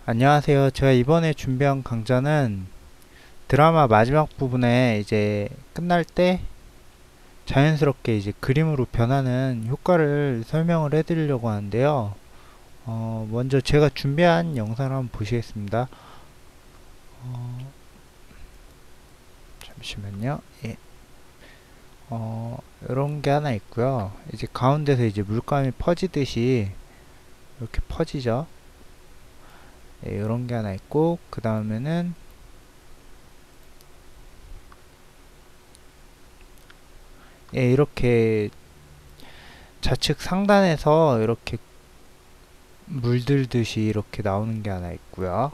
안녕하세요. 제가 이번에 준비한 강좌는 드라마 마지막 부분에 이제 끝날 때 자연스럽게 이제 그림으로 변하는 효과를 설명을 해드리려고 하는데요. 먼저 제가 준비한 영상을 한번 보시겠습니다. 잠시만요. 예. 이런 게 하나 있고요. 이제 가운데서 이제 물감이 퍼지듯이 이렇게 퍼지죠. 예, 이런 게 하나 있고, 그 다음에는 예, 이렇게 좌측 상단에서 이렇게 물들듯이 이렇게 나오는 게 하나 있고요.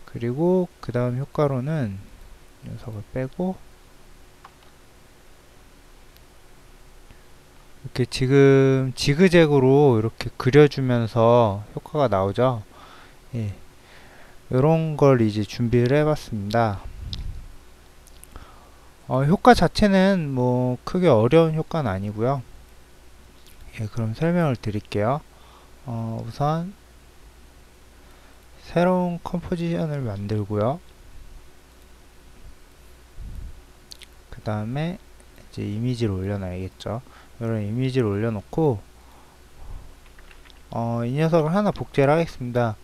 그리고 그 다음 효과로는 녀석을 빼고 이렇게 지금 지그재그로 이렇게 그려주면서 효과가 나오죠. 예, 이런 걸 이제 준비를 해봤습니다. 효과 자체는 뭐 크게 어려운 효과는 아니고요. 예, 그럼 설명을 드릴게요. 우선 새로운 컴포지션을 만들고요. 그 다음에 이제 이미지를 올려놔야겠죠. 이런 이미지를 올려놓고 이 녀석을 하나 복제를 하겠습니다.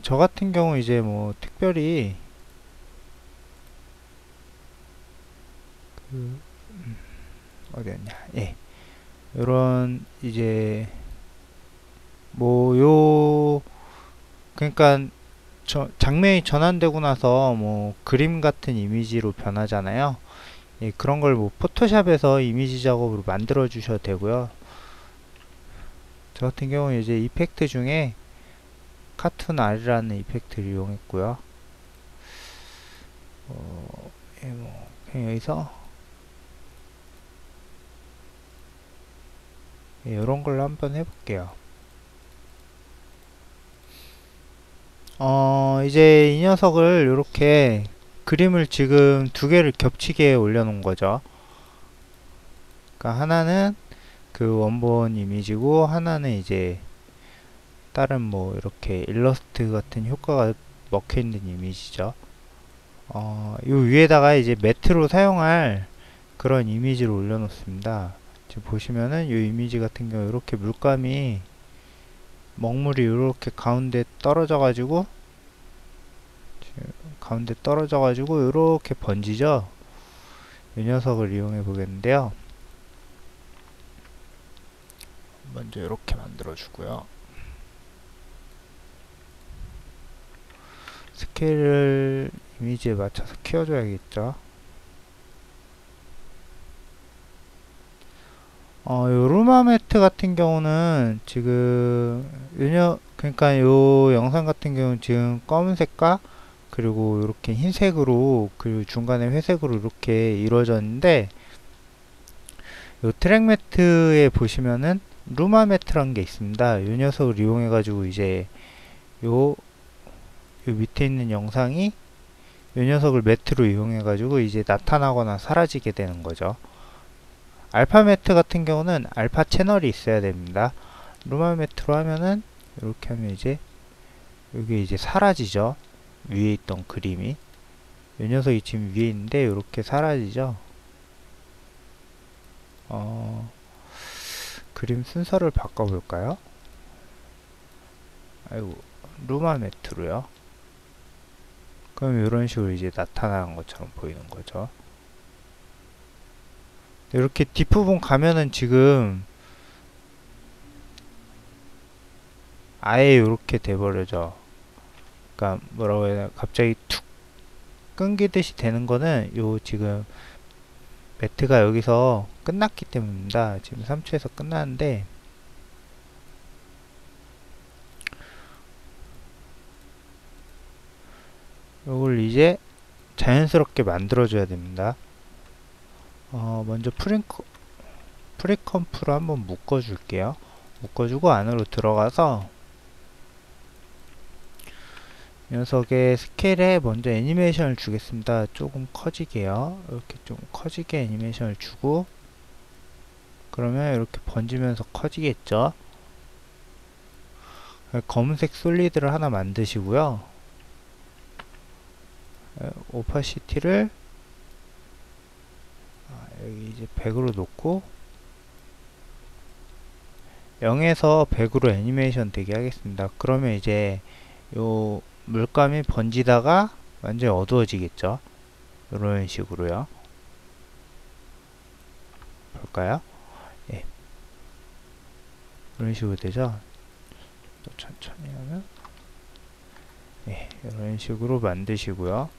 저 같은 경우 이제 뭐 특별히 그 어디였냐, 예, 요런 이제 뭐 요 그러니까 장면이 전환되고 나서 뭐 그림 같은 이미지로 변하잖아요. 예, 그런 걸 뭐 포토샵에서 이미지 작업으로 만들어 주셔도 되고요. 저 같은 경우 이제 이펙트 중에 카툰 R이라는 이펙트를 이용했고요. 예, 뭐 그냥 여기서 예, 이런 걸로 한번 해볼게요. 이제 이 녀석을 이렇게 그림을 지금 두 개를 겹치게 올려놓은 거죠. 그러니까 하나는 그 원본 이미지고 하나는 이제 다른 뭐 이렇게 일러스트 같은 효과가 먹혀있는 이미지죠. 요 위에다가 이제 매트로 사용할 그런 이미지를 올려놓습니다. 지금 보시면은 이 이미지 같은 경우 이렇게 물감이 먹물이 이렇게 가운데 떨어져 가지고 이렇게 번지죠. 이 녀석을 이용해 보겠는데요. 먼저 이렇게 만들어 주고요. 스케일을 이미지에 맞춰서 키워줘야겠죠. 요 루마 매트 같은 경우는 지금 그러니까 요 영상 같은 경우는 지금 검은색과 그리고 이렇게 흰색으로 그리고 중간에 회색으로 이렇게 이루어졌는데 요 트랙 매트에 보시면은 루마 매트란 게 있습니다. 요 녀석을 이용해 가지고 이제 요, 요 밑에 있는 영상이 요 녀석을 매트로 이용해 가지고 이제 나타나거나 사라지게 되는 거죠. 알파 매트 같은 경우는 알파 채널이 있어야 됩니다. 루마 매트로 하면은 이렇게 하면 이제 여기 이제 사라지죠. 위에 있던 그림이 이 녀석이 지금 위에 있는데 이렇게 사라지죠. 그림 순서를 바꿔볼까요? 아이고, 루마 매트로요. 그럼 이런 식으로 이제 나타나는 것처럼 보이는 거죠. 이렇게 뒷부분 가면은 지금 아예 이렇게 돼버려져. 그러니까 뭐라고 해야 되나, 갑자기 툭 끊기듯이 되는 거는 요 지금 매트가 여기서 끝났기 때문입니다. 지금 3초에서 끝났는데 요걸 이제 자연스럽게 만들어줘야 됩니다. 먼저 프리컴프로 한번 묶어줄게요. 묶어주고 안으로 들어가서 녀석의 스케일에 먼저 애니메이션을 주겠습니다. 조금 커지게요. 이렇게 좀 커지게 애니메이션을 주고 그러면 이렇게 번지면서 커지겠죠. 검은색 솔리드를 하나 만드시고요. 오파시티를 여기 이제 100으로 놓고 0에서 100으로 애니메이션 되게 하겠습니다. 그러면 이제 요 물감이 번지다가 완전히 어두워지겠죠. 이런 식으로요. 볼까요? 예. 이런 식으로 되죠. 또 천천히 하면 예, 이런 식으로 만드시고요.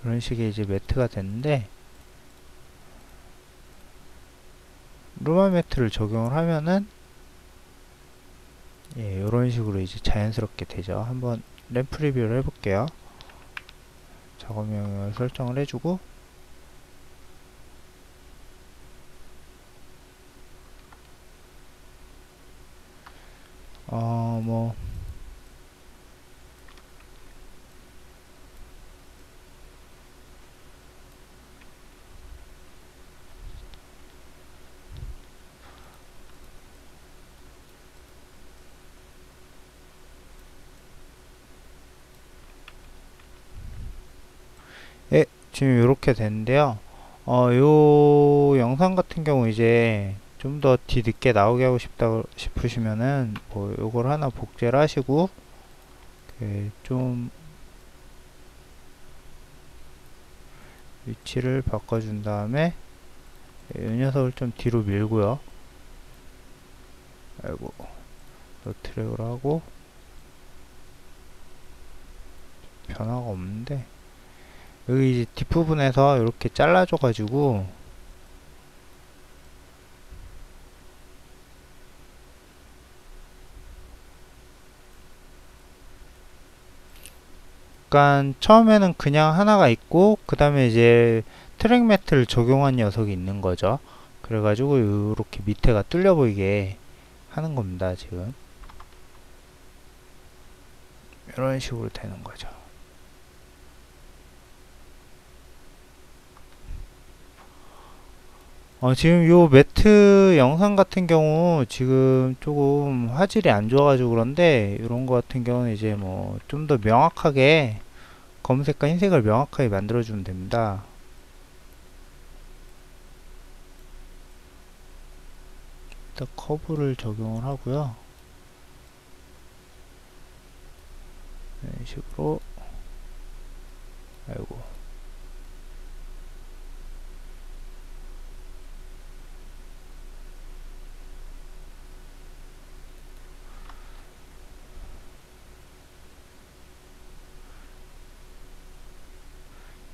이런 식의 이제 매트가 됐는데, 루마 매트를 적용을 하면은 예, 이런 식으로 이제 자연스럽게 되죠. 한번 램프 리뷰를 해볼게요. 작업명을 설정을 해주고 뭐 예, 지금 이렇게 됐는데요. 요 영상 같은 경우 이제 좀 더 뒤늦게 나오게 하고 싶다 싶으시면은 뭐 요걸 하나 복제를 하시고 좀 위치를 바꿔준 다음에 이 녀석을 좀 뒤로 밀고요. 아이고, 노트랙을 하고 변화가 없는데 여기 이제 뒷부분에서 이렇게 잘라줘 가지고 약간 처음에는 그냥 하나가 있고 그 다음에 이제 트랙 매트를 적용한 녀석이 있는 거죠. 그래가지고 이렇게 밑에가 뚫려 보이게 하는 겁니다. 지금 이런 식으로 되는 거죠. 지금 요 매트 영상 같은 경우 지금 조금 화질이 안 좋아가지고 그런데 이런 거 같은 경우는 이제 뭐 좀 더 명확하게 검은색과 흰색을 명확하게 만들어주면 됩니다. 일단 커브를 적용을 하고요. 이런 식으로 아이고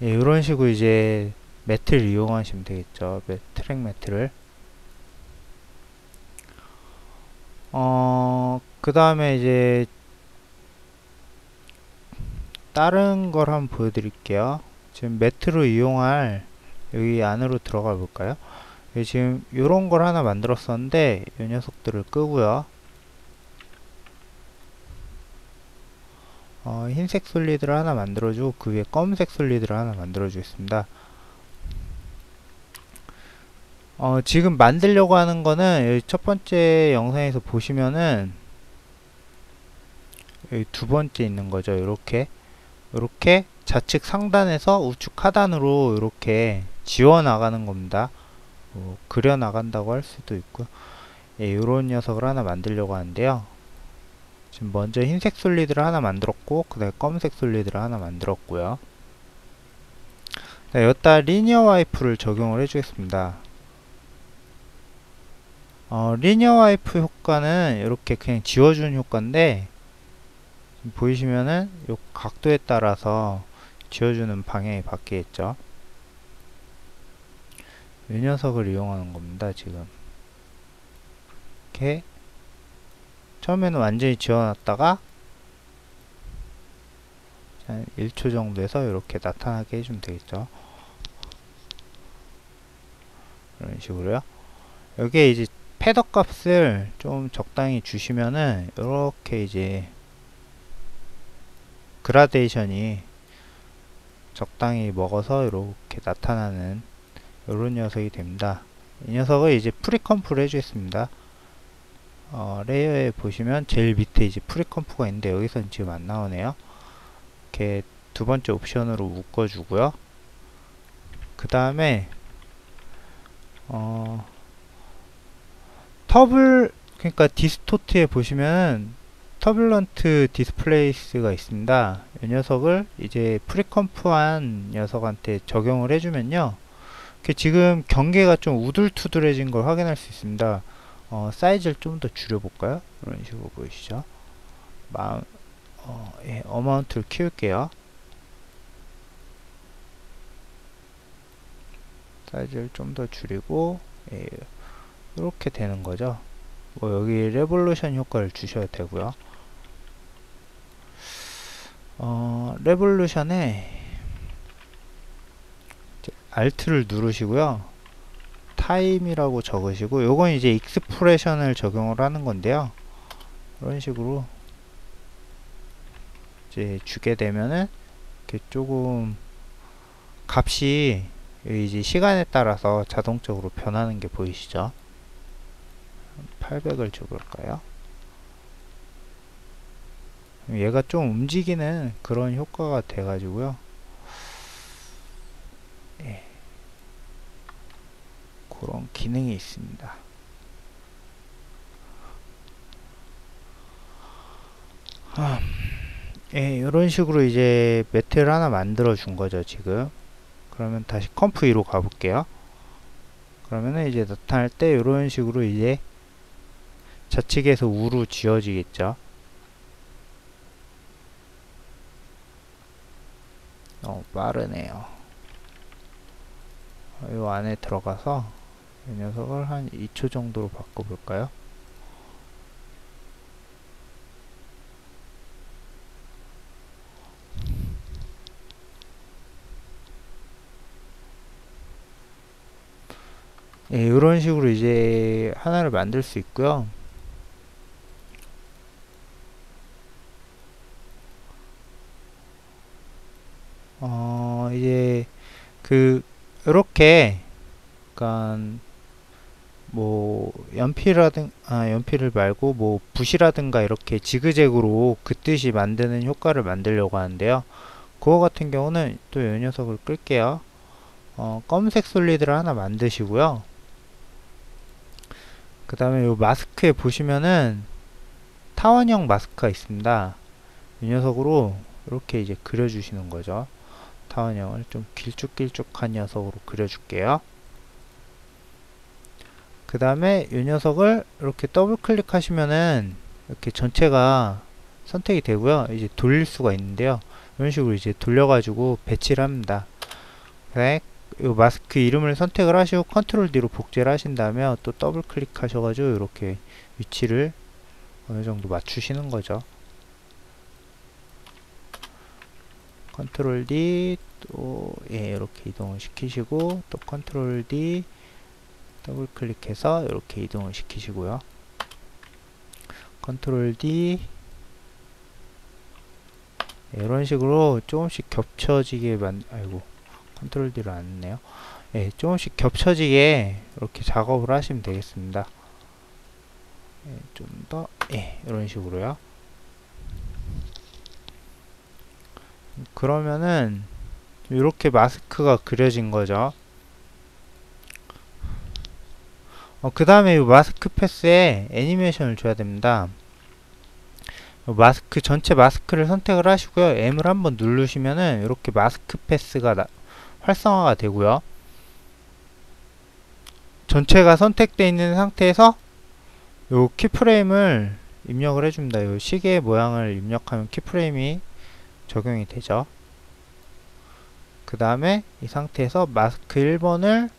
예, 이런 식으로 이제 매트를 이용하시면 되겠죠. 트랙 매트를. 그 다음에 이제 다른 걸 한번 보여드릴게요. 지금 매트로 이용할 여기 안으로 들어가 볼까요? 지금 요런 걸 하나 만들었었는데 이 녀석들을 끄고요. 흰색 솔리드를 하나 만들어주고 그 위에 검은색 솔리드를 하나 만들어주겠습니다. 지금 만들려고 하는 거는 여기 첫 번째 영상에서 보시면은 여기 두 번째 있는 거죠. 이렇게 좌측 상단에서 우측 하단으로 이렇게 지워 나가는 겁니다. 그려 나간다고 할 수도 있고요. 예, 이런 녀석을 하나 만들려고 하는데요. 지금 먼저 흰색 솔리드를 하나 만들었고 그 다음에 검은색 솔리드를 하나 만들었고요. 네, 여기다 리니어 와이프를 적용을 해주겠습니다. 리니어 와이프 효과는 이렇게 그냥 지워주는 효과인데 지금 보이시면은 요 각도에 따라서 지워주는 방향이 바뀌겠죠. 이 녀석을 이용하는 겁니다. 지금 이렇게 처음에는 완전히 지워놨다가 한 1초 정도에서 이렇게 나타나게 해주면 되겠죠. 이런 식으로요. 여기에 이제 패더 값을 좀 적당히 주시면은 이렇게 이제 그라데이션이 적당히 먹어서 이렇게 나타나는 이런 녀석이 됩니다. 이 녀석을 이제 프리컴프를 해주겠습니다. 레이어에 보시면 제일 밑에 이제 프리컴프가 있는데 여기서는 지금 안 나오네요. 이렇게 두 번째 옵션으로 묶어주고요. 그 다음에 그러니까 디스토트에 보시면 터뷸런트 디스플레이스가 있습니다. 이 녀석을 이제 프리컴프한 녀석한테 적용을 해주면요, 지금 경계가 좀 우둘투둘해진 걸 확인할 수 있습니다. 사이즈를 좀 더 줄여볼까요? 이런 식으로 보이시죠? 예, 어마운트를 키울게요. 사이즈를 좀 더 줄이고, 예, 이렇게 되는 거죠. 뭐 여기 레볼루션 효과를 주셔도 되고요. 레볼루션에 Alt를 누르시고요. 타임이라고 적으시고, 요건 이제 익스프레션을 적용을 하는 건데요. 이런 식으로 이제 주게 되면은 이렇게 조금 값이 이제 시간에 따라서 자동적으로 변하는 게 보이시죠? 800을 줘볼까요? 얘가 좀 움직이는 그런 효과가 돼가지고요. 예, 그런 기능이 있습니다. 예, 이런 식으로 이제 매트를 하나 만들어 준 거죠, 지금. 그러면 다시 컴프 2로 가볼게요. 그러면은 이제 나타날 때 이런 식으로 이제 좌측에서 우로 지어지겠죠. 빠르네요. 이 안에 들어가서 이 녀석을 한 2초 정도로 바꿔볼까요? 예, 이런 식으로 이제 하나를 만들 수 있고요. 이제 이렇게 약간 뭐 연필을 말고 뭐 붓이라든가 이렇게 지그재그로 긋듯이 만드는 효과를 만들려고 하는데요. 그거 같은 경우는 또 이 녀석을 끌게요. 검은색 솔리드를 하나 만드시고요. 그 다음에 이 마스크에 보시면은 타원형 마스크가 있습니다. 이 녀석으로 이렇게 이제 그려주시는 거죠. 타원형을 좀 길쭉길쭉한 녀석으로 그려줄게요. 그 다음에 이 녀석을 이렇게 더블 클릭하시면은 이렇게 전체가 선택이 되고요. 이제 돌릴 수가 있는데요. 이런 식으로 이제 돌려가지고 배치를 합니다. 네, 이 마스크 이름을 선택을 하시고 컨트롤 D로 복제를 하신 다음에 또 더블 클릭하셔가지고 이렇게 위치를 어느 정도 맞추시는 거죠. 컨트롤 D 또 예, 이렇게 이동을 시키시고 또 컨트롤 D 더블 클릭해서 이렇게 이동을 시키시고요. 컨트롤 D 이런 식으로 조금씩 겹쳐지게 아이고, 컨트롤 D를 안 했네요. 예, 조금씩 겹쳐지게 이렇게 작업을 하시면 되겠습니다. 예, 좀 더, 예, 이런 식으로요. 그러면은 이렇게 마스크가 그려진 거죠. 그 다음에 이 마스크 패스에 애니메이션을 줘야 됩니다. 마스크 전체 마스크를 선택을 하시고요. M을 한번 누르시면은 이렇게 마스크 패스가 활성화가 되고요. 전체가 선택되어 있는 상태에서 요 키프레임을 입력을 해줍니다. 요 시계 모양을 입력하면 키프레임이 적용이 되죠. 그 다음에 이 상태에서 마스크 1번을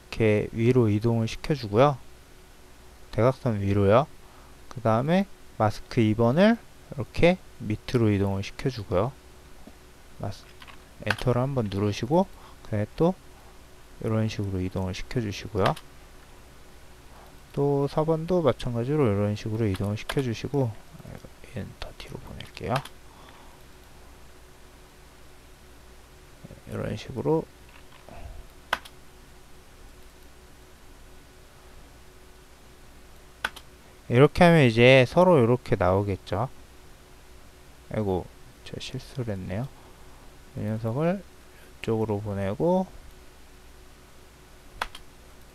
이렇게 위로 이동을 시켜주고요. 대각선 위로요. 그 다음에 마스크 2번을 이렇게 밑으로 이동을 시켜주고요. 엔터를 한번 누르시고 그 다음에 또 이런 식으로 이동을 시켜주시고요. 또 4번도 마찬가지로 이런 식으로 이동을 시켜주시고 엔터 뒤로 보낼게요. 이런 식으로 이렇게 하면 이제 서로 이렇게 나오겠죠. 아이고, 저 실수를 했네요. 이 녀석을 이쪽으로 보내고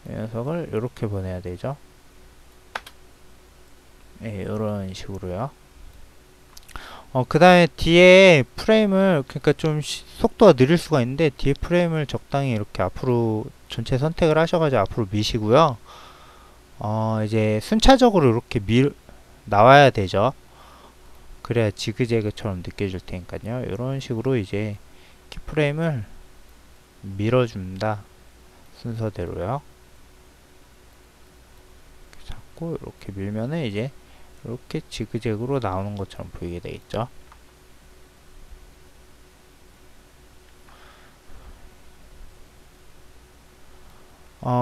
이 녀석을 이렇게 보내야 되죠. 예, 이런 식으로요. 그 다음에 뒤에 프레임을, 그러니까 좀 속도가 느릴 수가 있는데, 뒤에 프레임을 적당히 이렇게 앞으로 전체 선택을 하셔가지고 앞으로 미시고요. 이제 순차적으로 이렇게 나와야 되죠. 그래야 지그재그처럼 느껴질 테니까요. 이런 식으로 이제 키프레임을 밀어줍니다. 순서대로요. 잡고 이렇게 밀면은 이제 이렇게 지그재그로 나오는 것처럼 보이게 되겠죠.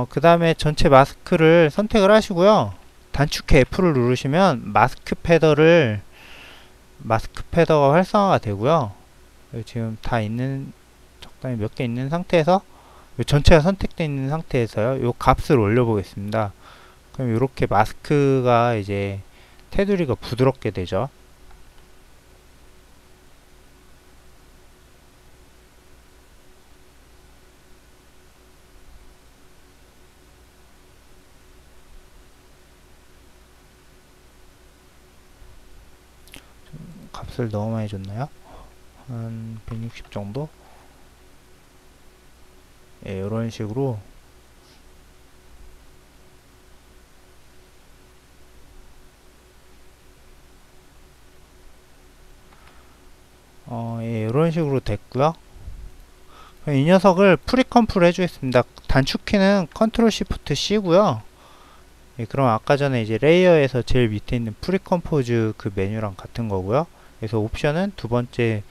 그 다음에 전체 마스크를 선택을 하시고요. 단축키 F를 누르시면 마스크 패더가 활성화가 되고요. 지금 다 있는, 적당히 몇 개 있는 상태에서, 전체가 선택되어 있는 상태에서요. 요 값을 올려 보겠습니다. 그럼 이렇게 마스크가 이제 테두리가 부드럽게 되죠. 값을 너무 많이 줬나요? 한 160 정도? 예, 이런 식으로 예, 이런 식으로 됐고요. 이 녀석을 프리컴프를 해주겠습니다. 단축키는 컨트롤 시프트 C고요. 예, 그럼 아까 전에 이제 레이어에서 제일 밑에 있는 프리컴포즈 그 메뉴랑 같은 거고요. 그래서 옵션은 두 번째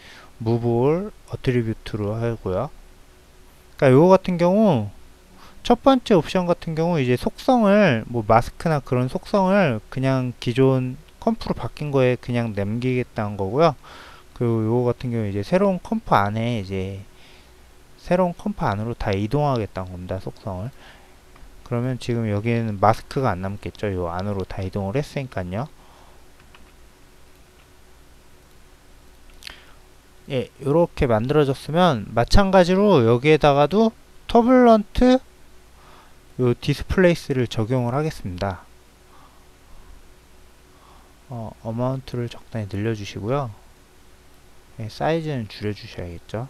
Move All Attribute로 하고요. 그러니까 요거 같은 경우 첫 번째 옵션 같은 경우 이제 속성을 뭐 마스크나 그런 속성을 그냥 기존 컴프로 바뀐 거에 그냥 남기겠다는 거고요. 그리고 요거 같은 경우 이제 새로운 컴프 안에 이제 새로운 컴프 안으로 다 이동하겠다는 겁니다. 속성을. 그러면 지금 여기에는 마스크가 안 남겠죠. 요 안으로 다 이동을 했으니까요. 예, 요렇게 만들어졌으면 마찬가지로 여기에다가도 터블런트 요 디스플레이스를 적용을 하겠습니다. 어마운트를 적당히 늘려주시고요. 예, 사이즈는 줄여주셔야겠죠.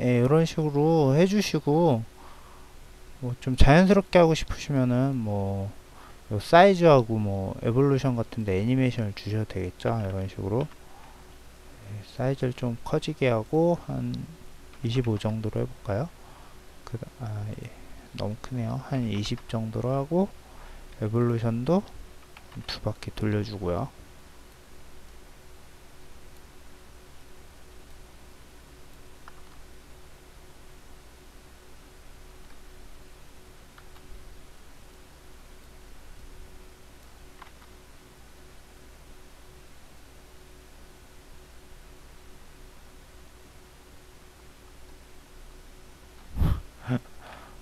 예, 이런 식으로 해주시고 뭐 좀 자연스럽게 하고 싶으시면은 뭐 사이즈하고 뭐 에볼루션 같은데 애니메이션을 주셔도 되겠죠. 이런 식으로 사이즈를 좀 커지게 하고 한 25 정도로 해볼까요? 예, 너무 크네요. 한 20 정도로 하고 에볼루션도 두 바퀴 돌려주고요.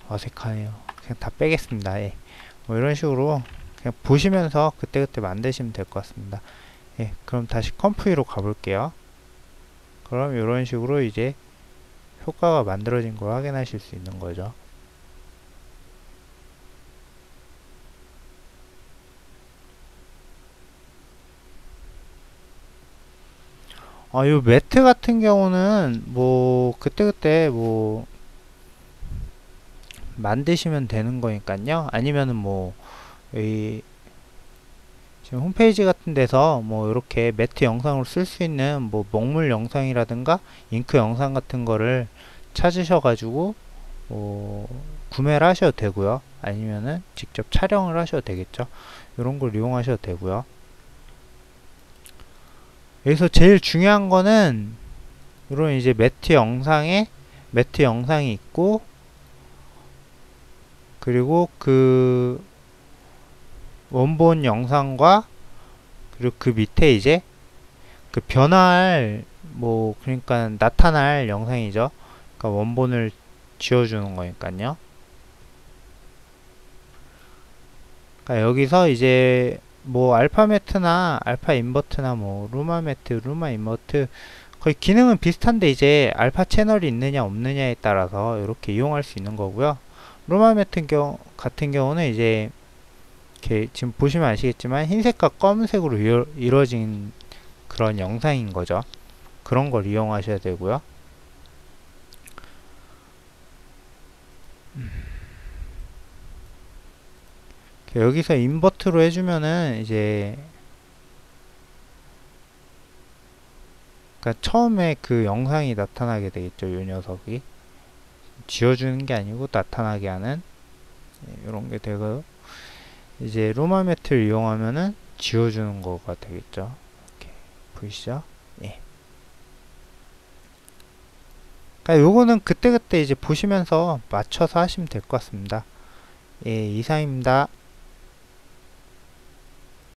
어색하네요. 그냥 다 빼겠습니다. 예. 뭐 이런 식으로 그냥 보시면서 그때그때 만드시면 될 것 같습니다. 예, 그럼 다시 컴프위로 가볼게요. 그럼 이런 식으로 이제 효과가 만들어진 걸 확인하실 수 있는 거죠. 요 매트 같은 경우는 뭐 그때그때 뭐 만드시면 되는 거니까요. 아니면은 뭐 이 지금 홈페이지 같은 데서 뭐 이렇게 매트 영상으로 쓸 수 있는 뭐 먹물 영상이라든가 잉크 영상 같은 거를 찾으셔 가지고 구매를 하셔도 되고요. 아니면은 직접 촬영을 하셔도 되겠죠. 이런 걸 이용하셔도 되고요. 여기서 제일 중요한 거는 이런 이제 매트 영상이 있고, 그리고 그 원본 영상과 그리고 그 밑에 이제 그 변화할 뭐 그러니까 나타날 영상이죠. 그러니까 원본을 지워주는 거니까요. 그러니까 여기서 이제 뭐 알파 매트나 알파 인버트나 뭐 루마 매트, 루마 인버트 거의 기능은 비슷한데 이제 알파 채널이 있느냐 없느냐에 따라서 이렇게 이용할 수 있는 거고요. 루마 매트 같은 경우는 이제 이렇게 지금 보시면 아시겠지만 흰색과 검은색으로 이루어진 그런 영상인 거죠. 그런 걸 이용하셔야 되고요. 여기서 인버트로 해주면은 이제 그러니까 처음에 그 영상이 나타나게 되겠죠. 이 녀석이 지워주는 게 아니고 나타나게 하는 이런 게 되고, 이제 루마 매트를 이용하면은 지워주는 거가 되겠죠. 이렇게 보이시죠? 예. 그러니까 요거는 그때그때 이제 보시면서 맞춰서 하시면 될 것 같습니다. 예, 이상입니다.